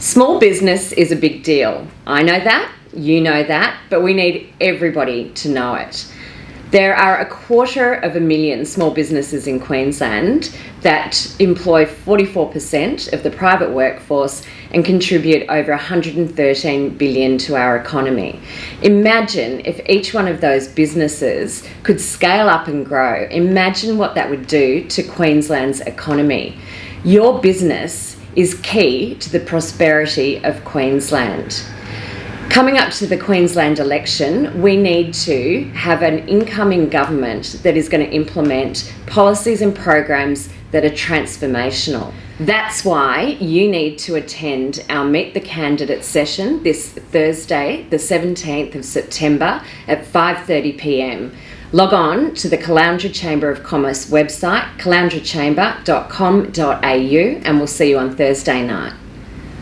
Small business is a big deal. I know that, you know that, but we need everybody to know it. There are 250,000 small businesses in Queensland that employ 44% of the private workforce and contribute over 113 billion to our economy. Imagine if each one of those businesses could scale up and grow. Imagine what that would do to Queensland's economy. Your business is key to the prosperity of Queensland. Coming up to the Queensland election, we need to have an incoming government that is going to implement policies and programs that are transformational. That's why you need to attend our Meet the Candidate session this Thursday, the 17th of September at 5:30 p.m. Log on to the Caloundra Chamber of Commerce website, caloundrachamber.com.au, and we'll see you on Thursday night.